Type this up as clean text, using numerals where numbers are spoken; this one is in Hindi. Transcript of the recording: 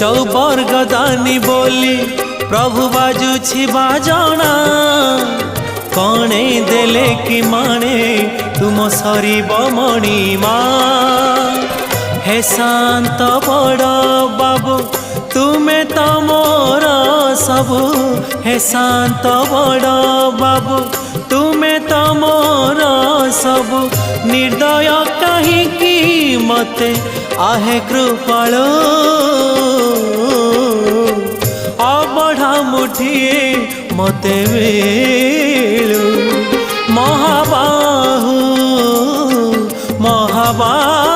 चौबर्गदानी बोली प्रभु बाजुछि बाजना कणे देले कि माने तुम सरीब मणिमा हे शांत बड़ बाबू तुम्हें तो मोर सबु हे शांत बड़ बाबू तुम्हें तो मोर सबु निर्दय कहीं मते आहे कृपालो अबढ़ा मुठिए मते मिलू महाबाहु महाबाहु